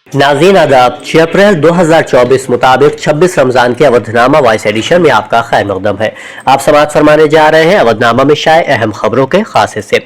नाज़रीन आदाब, 6 अप्रैल 2024 मुताबिक 26 रमजान के अवधनामा वॉइस एडिशन में आपका खैर मकदम है। आप समाअत फरमाने जा रहे हैं अवधनामा में शाये अहम खबरों के खास हिस्से।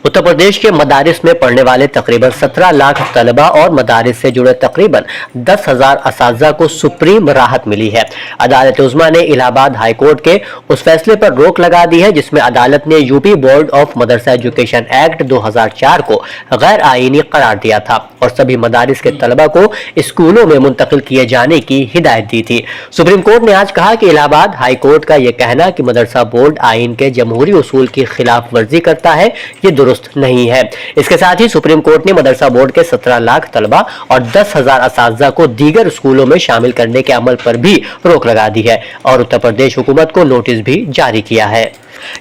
उत्तर प्रदेश के मदारिस में पढ़ने वाले तकरीबन 17 लाख तलबा और मदारिस से जुड़े तकरीबन 10,000 असातिज़ा को सुप्रीम राहत मिली है। अदालत उज़्मा ने इलाहाबाद हाई कोर्ट के उस फैसले पर रोक लगा दी है जिसमें अदालत ने UP board of Madrasa education act 2004 को गैर आईनी करार दिया था और सभी मदारिस के तलबा को स्कूलों में मुंतकिल किए जाने की हिदायत दी थी। सुप्रीम कोर्ट ने आज कहा कि इलाहाबाद हाई कोर्ट का यह कहना कि मदरसा बोर्ड आइन के जमहूरी उसूल की खिलाफ वर्जी करता है, ये दुरुस्त नहीं है। इसके साथ ही सुप्रीम कोर्ट ने मदरसा बोर्ड के 17 लाख तलबा और 10,000 असातिज़ा को दीगर स्कूलों में शामिल करने के अमल पर भी रोक लगा दी है और उत्तर प्रदेश हुकूमत को नोटिस भी जारी किया है।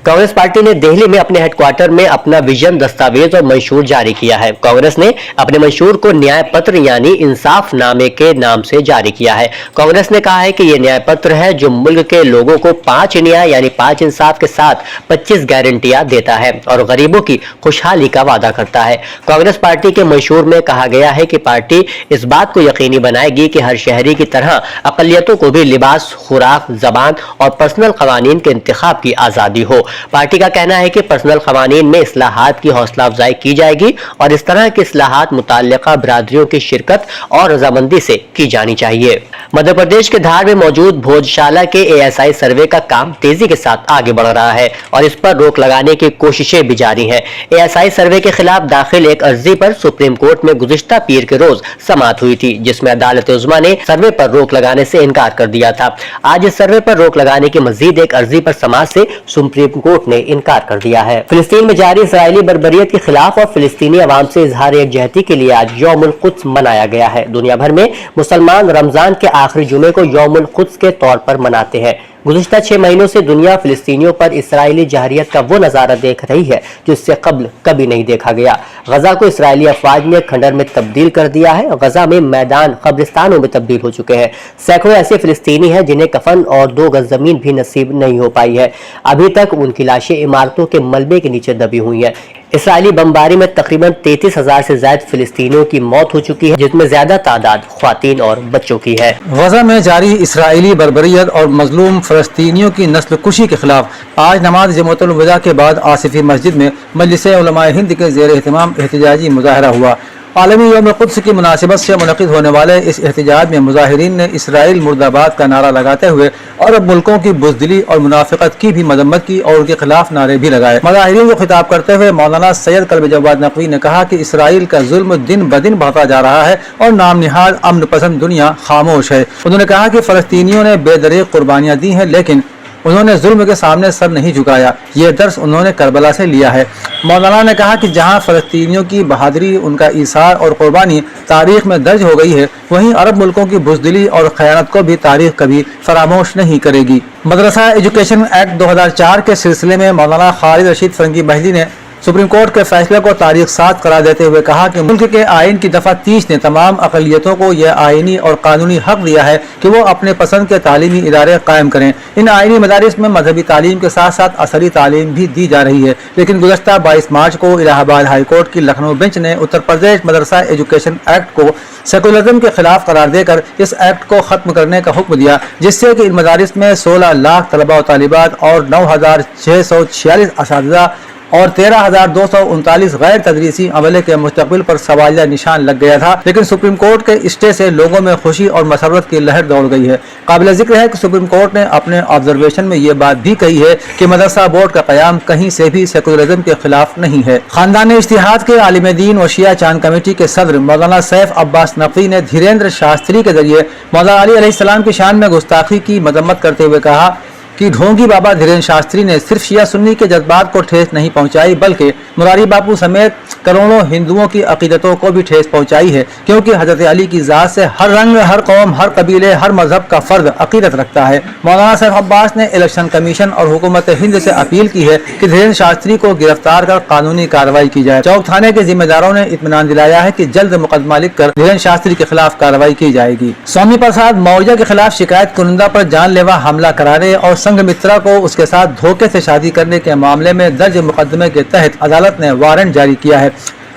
कांग्रेस पार्टी ने दिल्ली में अपने हेडक्वार्टर में अपना विजन दस्तावेज और मंशूर जारी किया है। कांग्रेस ने अपने मंशूर को न्याय पत्र यानी इंसाफ नामे के नाम से जारी किया है। कांग्रेस ने कहा है कि यह न्याय पत्र है जो मुल्क के लोगों को 5 न्याय यानी 5 इंसाफ के साथ 25 गारंटियां देता है और गरीबों की खुशहाली का वादा करता है। कांग्रेस पार्टी के मंशूर में कहा गया है कि पार्टी इस बात को यकीनी बनाएगी कि हर शहरी की तरह अक़लियतों को भी लिबास, खुराक, जबान और पर्सनल क़वानीन के इंतखाब की आज़ादी हो। पार्टी का कहना है कि पर्सनल क़वानीन में इस्लाहात की हौसला अफजाई की जाएगी और इस तरह की इस्लाहात मुताल्लिका बिरादरियों की शिरकत और रजामंदी से की जानी चाहिए। मध्य प्रदेश के धार में मौजूद भोजशाला के ASI सर्वे का काम तेजी के साथ आगे बढ़ रहा है और इस पर रोक लगाने की कोशिशें भी जारी हैं। ASI सर्वे के खिलाफ दाखिल एक अर्जी पर सुप्रीम कोर्ट में गुज़िश्ता पीर के रोज समाअत हुई थी जिसमें अदालत उज़्मा ने सर्वे पर रोक लगाने से इनकार कर दिया था। आज इस सर्वे पर रोक लगाने की मजीद एक अर्जी पर समाअत से सुप्रीम कोर्ट ने इनकार कर दिया है। फिलिस्तीन में जारी इसराइली बर्बरियत के खिलाफ और फिलिस्तीनी अवाम से इजहार यकजहती के लिए आज यौमुल कुद्स मनाया गया है। दुनिया भर में मुसलमान रमजान के आखिरी जुमे को यौमुल कुद्स के तौर पर मनाते हैं। गुज़िश्ता 6 महीनों से दुनिया फिलिस्तीनियों पर इसराइली जहरियत का वो नज़ारा देख रही है जो इससे कबल कभी नहीं देखा गया। गजा को इसराइली अफवाज ने खंडर में तब्दील कर दिया है। गजा में मैदान कब्रिस्तानों में तब्दील हो चुके हैं। सैकड़ों ऐसे फिलिस्तीनी हैं जिन्हें कफन और 2 गज जमीन भी नसीब नहीं हो पाई है। अभी तक उनकी लाशें इमारतों के मलबे के नीचे दबी हुई हैं। इसराइली बमबारी में तकरीबन 33,000 से ज्यादा फिलिस्तीनियों की मौत हो चुकी है जिसमें ज्यादा तादाद ख्वातीन और बच्चों की है। गजा में जारी इसराइली बर्बरियत और मजलूम फलस्तीनियों की नस्ल कुशी के खिलाफ आज नमाज जमुअतुल विदा के बाद आसिफी मस्जिद में मजलिस उलमाए हिंद के ज़ेर एहतमाम एहतजाजी मुजाहरा हुआ। आलमी यौम कुद्स की मुनासिबत से मुनक़िद होने वाले इस एहतजाज में मुजाहिरीन ने इसराइल मुर्दाबाद का नारा लगाते हुए अरब मुल्कों की बुज़दिली और मुनाफिकत की भी मजम्मत की और उनके खिलाफ नारे भी लगाए। मुजाहिरीन को खिताब करते हुए मौलाना सैयद कल्ब जवाद नकवी ने कहा कि इसराइल का जुल्म दिन ब दिन बढ़ता जा रहा है और नाम निहाद अमन पसंद दुनिया खामोश है। उन्होंने कहा कि फ़लस्तीनियों ने बेदरीग कुर्बानियाँ दी हैं लेकिन उन्होंने जुल्म के सामने सर नहीं झुकाया। ये दर्स उन्होंने करबला से लिया है। मौलाना ने कहा कि जहां फ़लस्तीनियों की बहादुरी, उनका ईसार और कुर्बानी तारीख में दर्ज हो गई है, वहीं अरब मुल्कों की बुज़दिली और ख़यानत को भी तारीख कभी फरामोश नहीं करेगी। मदरसा एजुकेशन एक्ट 2004 के सिलसिले में मौलाना खालिद रशीद फरंगी महली ने सुप्रीम कोर्ट के फैसले को तारीख साथ करार देते हुए कहा कि मुल्क के आइन की दफ़ा 30 ने तमाम अक़लियतों को यह आइनी और कानूनी हक दिया है कि वो अपने पसंद के तालीमी इदारे कायम करें। इन आइनी मदारिस में मजहबी तालीम के साथ साथ असरी तालीम भी दी जा रही है। लेकिन गुज़श्ता 22 मार्च को इलाहाबाद हाई कोर्ट की लखनऊ बेंच ने उत्तर प्रदेश मदरसा एजुकेशन एक्ट को सेकुलरिज्म के खिलाफ करार देकर इस एक्ट को ख़त्म करने का हुक्म दिया जिससे कि इन मदारिस में 16 लाख तलबा व तालिबात और 9,646 असातिज़ा और 13,239 गैर तदरीसी अमले के मुस्तकबिल पर सवालिया निशान लग गया था। लेकिन सुप्रीम कोर्ट के स्टे से लोगों में खुशी और मसरत की लहर दौड़ गई है। काबिल जिक्र है कि सुप्रीम कोर्ट ने अपने ऑब्जर्वेशन में ये बात भी कही है कि मदरसा बोर्ड का क़याम कहीं से भी सेकुलरिज्म के खिलाफ नहीं है। खानदान इज्तिहाद के आलिम दीन व शिया चांद कमेटी के सदर मौलाना सैफ अब्बास नकवी ने धीरेन्द्र शास्त्री के जरिए मौलाना अली अलैहिस्सलाम की शान में गुस्ताखी की मजम्मत करते हुए कहा कि ढोंगी बाबा धीरेन्द्र शास्त्री ने सिर्फ शिया सुन्नी के जज्बात को ठेस नहीं पहुंचाई बल्कि मुरारी बापू समेत करोड़ों हिंदुओं की अकीदतों को भी ठेस पहुंचाई है क्योंकि हजरत अली की ज़ात से हर रंग, हर कौम, हर कबीले, हर मजहब का फर्द अकीदत रखता है। मौलाना सैफ अब्बास ने इलेक्शन कमीशन और हुकूमत हिंद से अपील की है कि धीरेन्द्र शास्त्री को गिरफ्तार कर कानूनी कार्रवाई की जाए। चौक थाने के जिम्मेदारों ने इत्मीनान दिलाया है कि जल्द मुकदमा लिख कर धीरेन्द्र शास्त्री के खिलाफ कार्रवाई की जाएगी। स्वामी प्रसाद मौर्य के खिलाफ शिकायत कुनिंदा पर जानलेवा हमला कराने और संघ मित्रा को उसके साथ धोखे से शादी करने के मामले में दर्ज मुकदमे के तहत अदालत ने वारंट जारी किया है।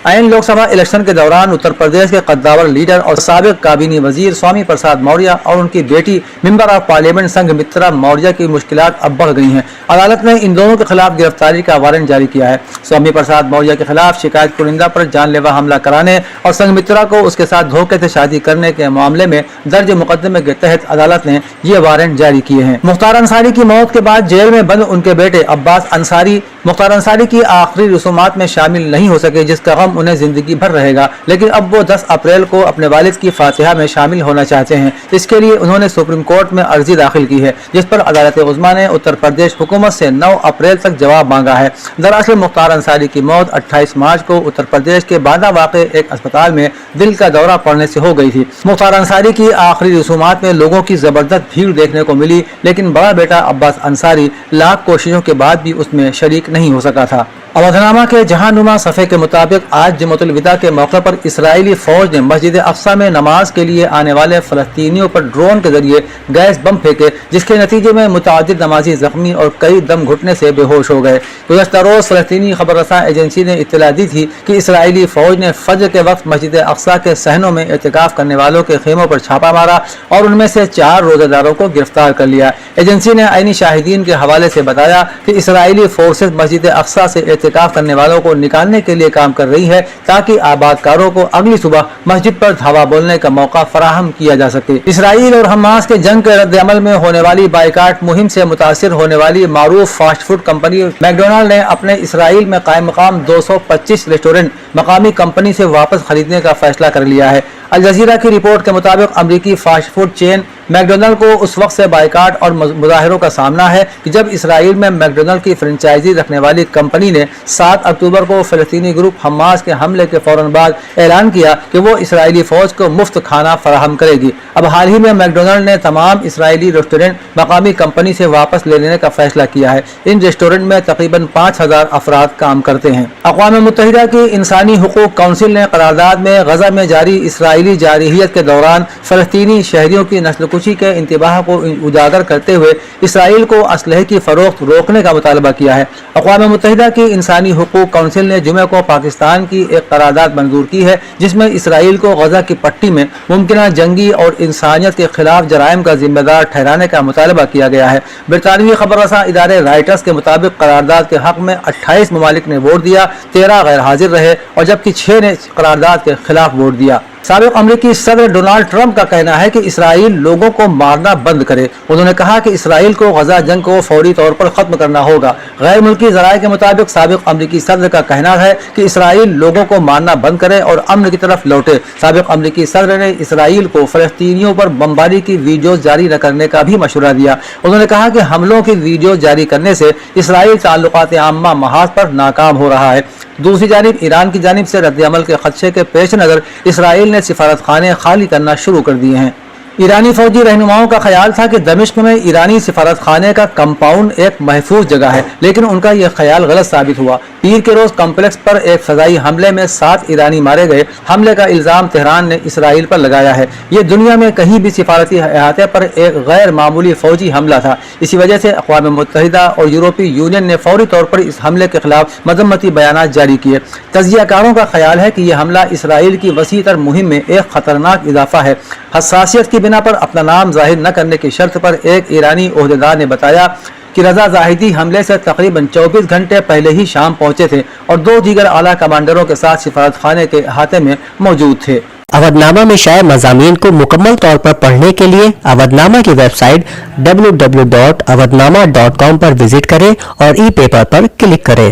आइन लोकसभा इलेक्शन के दौरान उत्तर प्रदेश के कद्दावर लीडर और साबिक काबीनी वजीर स्वामी प्रसाद मौर्य और उनकी बेटी member of parliament Sanghamitra Maurya की मुश्किलात अब बढ़ गई हैं। अदालत ने इन दोनों के खिलाफ गिरफ्तारी का वारंट जारी किया है। स्वामी प्रसाद मौर्य के खिलाफ शिकायत कुनिंदा पर जानलेवा हमला कराने और संघमित्रा को उसके साथ धोखे से शादी करने के मामले में दर्ज मुकदमे के तहत अदालत ने ये वारंट जारी किए हैं। मुख्तार अंसारी की मौत के बाद जेल में बंद उनके बेटे अब्बास अंसारी मुख्तार अंसारी की आखिरी रसूमात में शामिल नहीं हो सके, जिसका गम उन्हें जिंदगी भर रहेगा। लेकिन अब वो 10 अप्रैल को अपने वालिद की फातिहा में शामिल होना चाहते हैं। इसके लिए उन्होंने सुप्रीम कोर्ट में अर्जी दाखिल की है, जिस पर अदालत उज़्मा ने उत्तर प्रदेश हुकूमत से 9 अप्रैल तक जवाब मांगा है। दरअसल मुख्तार अंसारी की मौत 28 मार्च को उत्तर प्रदेश के बांदा वाक़े एक अस्पताल में दिल का दौरा पड़ने से हो गई थी। मुख्तार अंसारी की आखिरी रसूमात में लोगों की जबरदस्त भीड़ देखने को मिली, लेकिन बड़ा बेटा अब्बास अंसारी लाख कोशिशों के बाद भी उसमें शरीक नहीं हो सका था। अवधनामा के जहानुमा सफ़े के मुताबिक आज जुम्मतुल विदा के मौके पर इसराइली फौज ने मस्जिद अक्सा में नमाज के लिए आने वाले फ़लस्तीनियों पर ड्रोन के जरिए गैस बम फेंके, जिसके नतीजे में मुतअद्दिद नमाजी जख्मी और कई दम घुटने से बेहोश हो गए। गुज़श्ता रोज़ फ़लस्तीनी खबर रसा एजेंसी ने इत्तला दी थी कि इसराइली फौज ने फजर के वक्त मस्जिद अक्सा के सहनों में एतिकाफ करने वालों के खेमों पर छापा मारा और उनमें से 4 रोज़ेदारों को गिरफ्तार कर लिया। एजेंसी ने आईनी शाहिदीन के हवाले से बताया कि इसराइली फोर्सेज मस्जिद अक्सा से एतिकाफ करने वालों को निकालने के लिए काम कर रही है, ताकि आबादकारों को अगली सुबह मस्जिद पर धावा बोलने का मौका फराहम किया जा सके। इसराइल और हमास के जंग के रद्द अमल में होने वाली बाइकाट मुहिम से मुतासिर होने वाली मारूफ फास्ट फूड कंपनी मैकडोनाल्ड ने अपने इसराइल में कायम मकाम 225 रेस्टोरेंट मकामी कंपनी से वापस खरीदने का फैसला कर लिया है। अल जज़ीरा की रिपोर्ट के मुताबिक अमरीकी फास्ट फूड चेन मैकडोनल्ड को उस वक्त से बाइकाट और मुजाहिरों का सामना है कि जब इसराइल में मैकडोनल्ड की फ्रेंचाइजी रखने वाली कंपनी ने 7 अक्टूबर को फ़लस्तीनी ग्रुप हमास के हमले के फौरन बाद ऐलान किया कि वो इसराइली फ़ौज को मुफ्त खाना फराहम करेगी। अब हाल ही में मैकडोनल्ड ने तमाम इसराइली रेस्टोरेंट मकामी कंपनी से वापस ले लेने का फैसला किया है। इन रेस्टोरेंट में तकरीबन 5000 अफराद काम करते हैं। अक़वाम मुत्तहिदा की इंसानी हुकूक काउंसिल ने करारदाद में गजा में जारी इसराइली जारहियत के दौरान फ़लस्तीनी शहरियों की नस्ल कुशी के इंतबाह को उजागर करते हुए इसराइल को असलहे की फरोख्त रोकने का मुतालबा किया है। अक़वाम मुत्तहिदा की इंसानी हुकूक काउंसिल ने जुमे को पाकिस्तान की एक करारदाद मंजूर की है, जिसमें इसराइल को गजा की पट्टी में मुमकिन जंगी और इंसानियत के खिलाफ जराइम का जिम्मेदार ठहराने का मुतालबा किया गया है। बरतानवी खबर रसा इदारे राइटर्स के मुताबिक करारदाद के हक में 28 ममालिक ने वोट दिया, 13 गैर हाजिर रहे और जबकि 6 ने करारदाद के खिलाफ वोट दिया। साबिक अमरीकी सदर डोनाल्ड ट्रंप का कहना है कि इसराइल लोगों को मारना बंद करे। उन्होंने कहा कि इसराइल को गजा जंग को फौरी तौर पर खत्म करना होगा। गैर मुल्की ज़राए के मुताबिक साबिक अमरीकी सदर का कहना है कि इसराइल लोगों को मारना बंद करे और अमन की तरफ लौटे। साबिक अमरीकी सदर ने इसराइल को फ़लस्तीनियों पर बमबारी की वीडियो जारी न करने का भी मशवरा दिया। उन्होंने कहा कि हमलों की वीडियो जारी करने से इसराइल ताल्लुकात आम्मा महाज पर नाकाम हो रहा है। दूसरी जानिब ईरान की जानिब से रद्द-ए-अमल के खदशे के पेश नज़र इसराइल ने सिफारत खाने खाली करना शुरू कर दिए हैं। ईरानी फौजी रहनुमाओं का ख्याल था कि दमिश्क में ईरानी सिफारत खाने का कंपाउंड एक महफूज जगह है, लेकिन उनका यह ख्याल गलत साबित हुआ। पीर के रोज कम्प्लेक्स पर एक फजाई हमले में 7 ईरानी मारे गए। हमले का इल्जाम तेहरान ने इसराइल पर लगाया है। ये दुनिया में कहीं भी सिफारती अहाते पर एक गैर मामूली फौजी हमला था। इसी वजह से अक़वाम मुत्तहिदा और यूरोपीय यूनियन ने फौरी तौर पर इस हमले के खिलाफ मजम्मती बयानात जारी किए। तज्जियाकारों का ख्याल है कि यह हमला इसराइल की वसी तर मुहिम में एक खतरनाक इजाफा है। हसासियत की बिना पर अपना नाम जाहिर न करने की शर्त पर एक ईरानी ओहदेदार ने बताया कि रजा जाहिदी हमले से तकरीबन 24 घंटे पहले ही शाम पहुंचे थे और 2 दीगर आला कमांडरों के साथ सिफारत खाने के अहाते में मौजूद थे। अवधनामा में शाये मज़ामीन को मुकम्मल तौर पर पढ़ने के लिए अवधनामा की वेबसाइट www.awadhnama.com पर विजिट करें और ई पेपर पर क्लिक करें।